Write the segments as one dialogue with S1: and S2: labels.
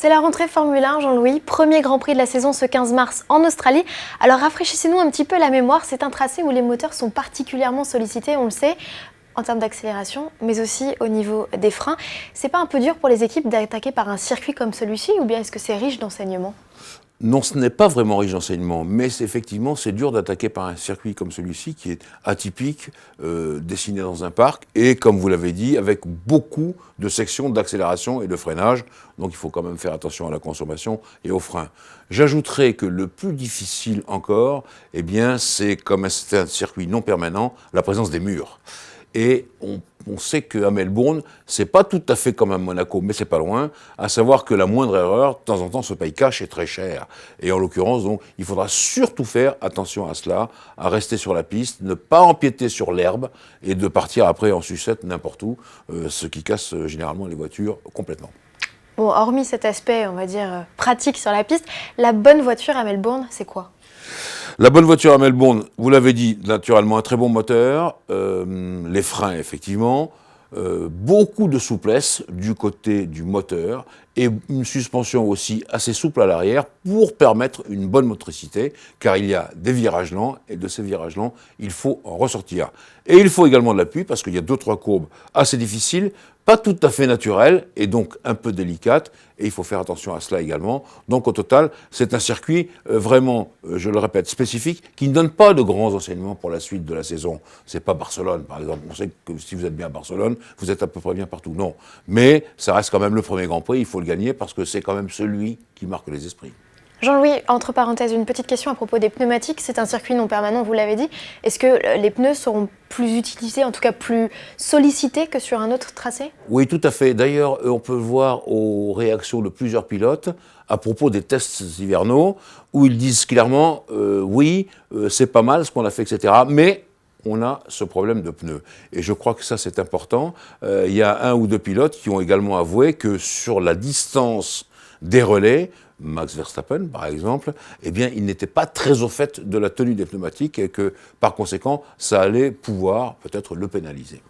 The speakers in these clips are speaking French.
S1: C'est la rentrée Formule 1, Jean-Louis, premier Grand Prix de la saison ce 15 mars en Australie. Alors rafraîchissez-nous un petit peu la mémoire, c'est un tracé où les moteurs sont particulièrement sollicités, on le sait, en termes d'accélération, mais aussi au niveau des freins. C'est pas un peu dur pour les équipes d'attaquer par un circuit comme celui-ci, ou bien est-ce que c'est riche d'enseignements ?
S2: Non, ce n'est pas vraiment riche d'enseignement, mais effectivement, c'est dur d'attaquer par un circuit comme celui-ci, qui est atypique, dessiné dans un parc, et comme vous l'avez dit, avec beaucoup de sections d'accélération et de freinage, donc il faut quand même faire attention à la consommation et aux freins. J'ajouterais que le plus difficile encore, eh bien, c'est, comme c'est un circuit non permanent, la présence des murs. Et on sait qu'à Melbourne, c'est pas tout à fait comme à Monaco, mais c'est pas loin, à savoir que la moindre erreur, de temps en temps, se paye cash et très cher. Et en l'occurrence, donc, il faudra surtout faire attention à cela, à rester sur la piste, ne pas empiéter sur l'herbe et de partir après en sucette n'importe où, ce qui casse généralement les voitures complètement.
S1: Bon, hormis cet aspect, on va dire, pratique sur la piste, la bonne voiture à Melbourne, c'est quoi ?
S2: La bonne voiture à Melbourne, vous l'avez dit, naturellement un très bon moteur, les freins effectivement, beaucoup de souplesse du côté du moteur et une suspension aussi assez souple à l'arrière pour permettre une bonne motricité, car il y a des virages lents et de ces virages lents, il faut en ressortir. Et il faut également de l'appui parce qu'il y a 2-3 courbes assez difficiles, pas tout à fait naturelles et donc un peu délicates, et il faut faire attention à cela également. Donc au total, c'est un circuit vraiment, je le répète, spécifique, qui ne donne pas de grands enseignements pour la suite de la saison. C'est pas Barcelone, par exemple. On sait que si vous êtes bien à Barcelone, vous êtes à peu près bien partout. Non. Mais ça reste quand même le premier Grand Prix, il faut le gagner parce que c'est quand même celui qui marque les esprits.
S1: Jean-Louis, entre parenthèses, une petite question à propos des pneumatiques. C'est un circuit non permanent, vous l'avez dit. Est-ce que les pneus seront plus utilisés, en tout cas plus sollicités que sur un autre tracé ?
S2: Oui, tout à fait. D'ailleurs, on peut le voir aux réactions de plusieurs pilotes à propos des tests hivernaux, où ils disent clairement, oui, c'est pas mal ce qu'on a fait, etc. Mais on a ce problème de pneus. Et je crois que ça, c'est important. Il y a 1 ou 2 pilotes qui ont également avoué que sur la distance des relais, Max Verstappen, par exemple, eh bien, il n'était pas très au fait de la tenue des pneumatiques et que, par conséquent, ça allait pouvoir peut-être le pénaliser.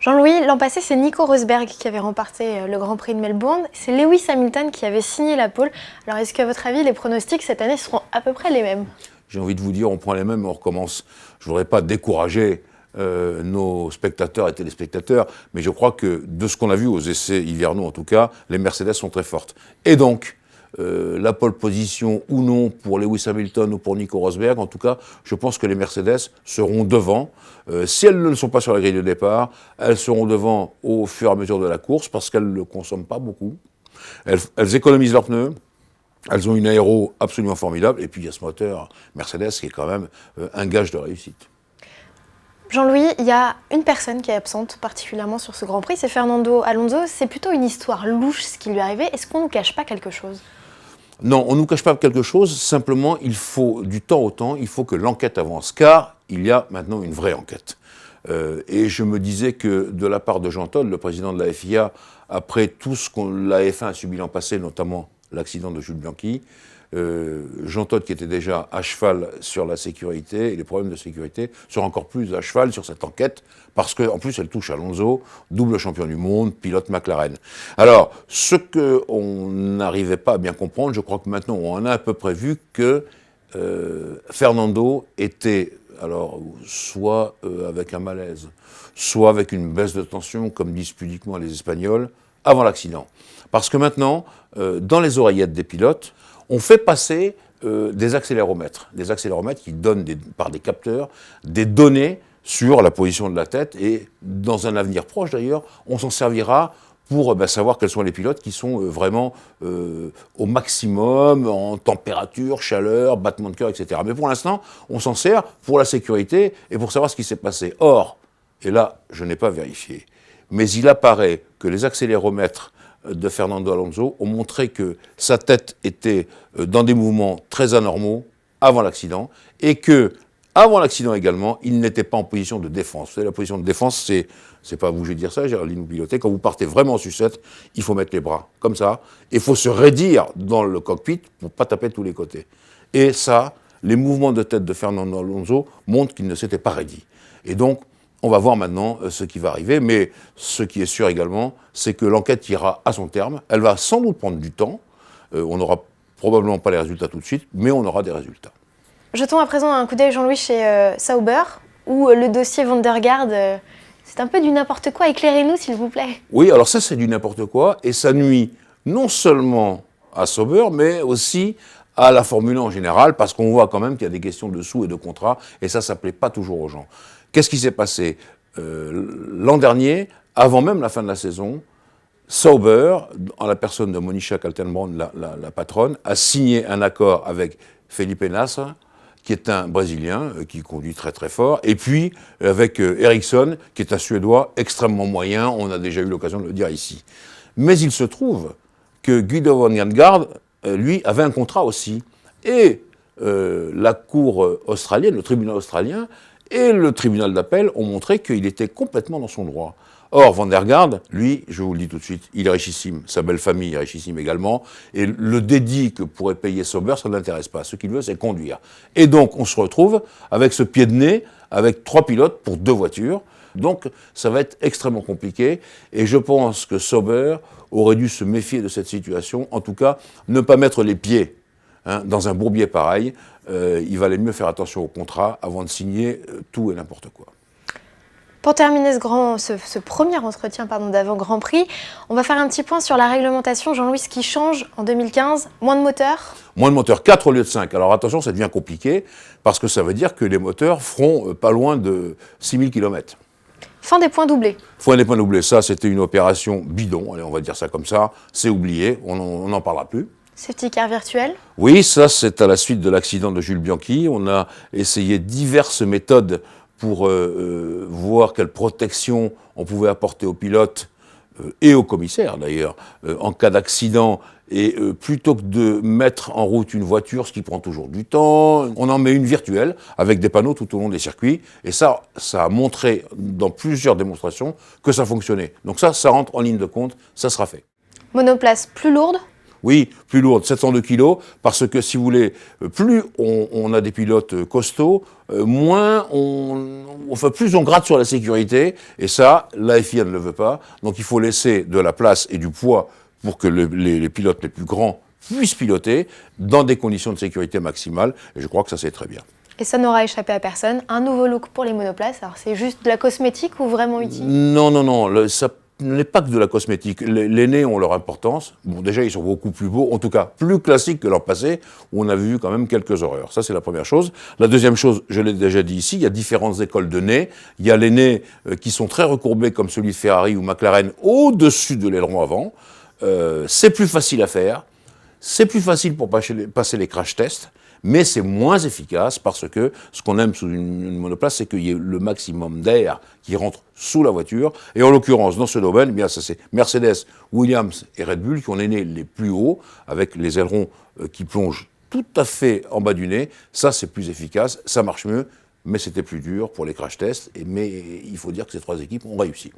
S1: Jean-Louis, l'an passé, c'est Nico Rosberg qui avait remporté le Grand Prix de Melbourne. C'est Lewis Hamilton qui avait signé la pole. Alors, est-ce qu'à votre avis, les pronostics cette année seront à peu près les mêmes ?
S2: J'ai envie de vous dire, on prend les mêmes et on recommence. Je ne voudrais pas décourager nos spectateurs et téléspectateurs, mais je crois que, de ce qu'on a vu aux essais hivernaux en tout cas, les Mercedes sont très fortes. Et donc, la pole position ou non pour Lewis Hamilton ou pour Nico Rosberg, en tout cas, je pense que les Mercedes seront devant. Si elles ne le sont pas sur la grille de départ, elles seront devant au fur et à mesure de la course parce qu'elles ne consomment pas beaucoup. Elles économisent leurs pneus. Elles ont une aéro absolument formidable. Et puis il y a ce moteur Mercedes qui est quand même un gage de réussite.
S1: Jean-Louis, il y a une personne qui est absente particulièrement sur ce Grand Prix, c'est Fernando Alonso. C'est plutôt une histoire louche ce qui lui est arrivé. Est-ce qu'on ne nous cache pas quelque chose ?
S2: Non, on ne nous cache pas quelque chose. Simplement, il faut du temps au temps, il faut que l'enquête avance. Car il y a maintenant une vraie enquête. Et je me disais que de la part de Jean Todt, le président de la FIA, après tout ce que la F1 a subi l'an passé, notamment l'accident de Jules Bianchi, Jean Todt, qui était déjà à cheval sur la sécurité et les problèmes de sécurité, sera encore plus à cheval sur cette enquête, parce qu'en plus elle touche Alonso, double champion du monde, pilote McLaren. Alors, ce qu'on n'arrivait pas à bien comprendre, je crois que maintenant on en a à peu près vu que Fernando était, alors, soit avec un malaise, soit avec une baisse de tension, comme disent pudiquement les Espagnols, avant l'accident. Parce que maintenant, dans les oreillettes des pilotes, on fait passer des accéléromètres qui donnent par des capteurs des données sur la position de la tête et dans un avenir proche d'ailleurs, on s'en servira pour savoir quels sont les pilotes qui sont vraiment au maximum en température, chaleur, battement de cœur, etc. Mais pour l'instant, on s'en sert pour la sécurité et pour savoir ce qui s'est passé. Or, et là, je n'ai pas vérifié, mais il apparaît que les accéléromètres de Fernando Alonso ont montré que sa tête était dans des mouvements très anormaux avant l'accident et que, avant l'accident également, il n'était pas en position de défense. Vous savez, la position de défense, c'est pas à vous que je vais dire ça, Géraldine, vous pilotez, quand vous partez vraiment en sucette, il faut mettre les bras comme ça, et il faut se raidir dans le cockpit pour pas taper de tous les côtés. Et ça, les mouvements de tête de Fernando Alonso montrent qu'il ne s'était pas raidi. Et donc, on va voir maintenant ce qui va arriver, mais ce qui est sûr également, c'est que l'enquête ira à son terme. Elle va sans doute prendre du temps, On n'aura probablement pas les résultats tout de suite, mais on aura des résultats.
S1: Jetons à présent un coup d'œil, Jean-Louis, chez Sauber, où le dossier Van der Garde, c'est un peu du n'importe quoi. Éclairez-nous, s'il vous plaît.
S2: Oui, alors ça, c'est du n'importe quoi, et ça nuit non seulement à Sauber, mais aussi à la Formule 1 en général, parce qu'on voit quand même qu'il y a des questions de sous et de contrats, et ça plaît pas toujours aux gens. Qu'est-ce qui s'est passé l'an dernier, avant même la fin de la saison? Sauber, en la personne de Monisha Kaltenbrunn, la patronne, a signé un accord avec Felipe Nasr, qui est un Brésilien, qui conduit très très fort, et puis avec Ericsson, qui est un Suédois extrêmement moyen, on a déjà eu l'occasion de le dire ici. Mais il se trouve que Guido van Gaard, lui, avait un contrat aussi. Et la Cour australienne, le tribunal australien, et le tribunal d'appel ont montré qu'il était complètement dans son droit. Or, Van der Garde, lui, je vous le dis tout de suite, il est richissime, sa belle famille est richissime également, et le dédit que pourrait payer Sauber, ça ne l'intéresse pas. Ce qu'il veut, c'est conduire. Et donc, on se retrouve avec ce pied de nez, avec 3 pilotes pour 2 voitures. Donc, ça va être extrêmement compliqué, et je pense que Sauber aurait dû se méfier de cette situation, en tout cas, ne pas mettre les pieds dans un bourbier pareil. Il valait mieux faire attention au contrat avant de signer tout et n'importe quoi.
S1: Pour terminer ce premier entretien d'avant Grand Prix, on va faire un petit point sur la réglementation. Jean-Louis, ce qui change en 2015, moins de moteurs?
S2: Moins de moteurs, 4 au lieu de 5. Alors attention, ça devient compliqué, parce que ça veut dire que les moteurs feront pas loin de 6000 km.
S1: Fin des points doublés.
S2: Fin des points doublés, ça c'était une opération bidon, allez, on va dire ça comme ça, c'est oublié, on n'en parlera plus.
S1: Safety car virtuel?
S2: Oui, ça c'est à la suite de l'accident de Jules Bianchi. On a essayé diverses méthodes pour voir quelle protection on pouvait apporter aux pilotes et aux commissaires d'ailleurs en cas d'accident. Et plutôt que de mettre en route une voiture, ce qui prend toujours du temps, on en met une virtuelle avec des panneaux tout au long des circuits. Et ça a montré dans plusieurs démonstrations que ça fonctionnait. Donc ça rentre en ligne de compte, ça sera fait.
S1: Monoplace plus lourde?
S2: Oui, plus lourde, 702 kg, parce que si vous voulez, plus on a des pilotes costauds, plus on gratte sur la sécurité, et ça, la FIA ne le veut pas. Donc il faut laisser de la place et du poids pour que les pilotes les plus grands puissent piloter dans des conditions de sécurité maximales, et je crois que ça c'est très bien.
S1: Et ça n'aura échappé à personne, un nouveau look pour les monoplaces. Alors c'est juste de la cosmétique ou vraiment utile?
S2: Non, ça n'est pas que de la cosmétique. Les nez ont leur importance. Bon, déjà, ils sont beaucoup plus beaux, en tout cas plus classiques que leur passé, où on a vu quand même quelques horreurs. Ça, c'est la première chose. La deuxième chose, je l'ai déjà dit ici, il y a différentes écoles de nez. Il y a les nez qui sont très recourbés, comme celui de Ferrari ou McLaren, au-dessus de l'aileron avant. C'est plus facile à faire. C'est plus facile pour passer les crash tests. Mais c'est moins efficace parce que ce qu'on aime sous une monoplace, c'est qu'il y ait le maximum d'air qui rentre sous la voiture. Et en l'occurrence, dans ce domaine, eh bien, ça c'est Mercedes, Williams et Red Bull qui ont les nez les plus hauts, avec les ailerons qui plongent tout à fait en bas du nez. Ça, c'est plus efficace, ça marche mieux, mais c'était plus dur pour les crash tests. Mais il faut dire que ces 3 équipes ont réussi.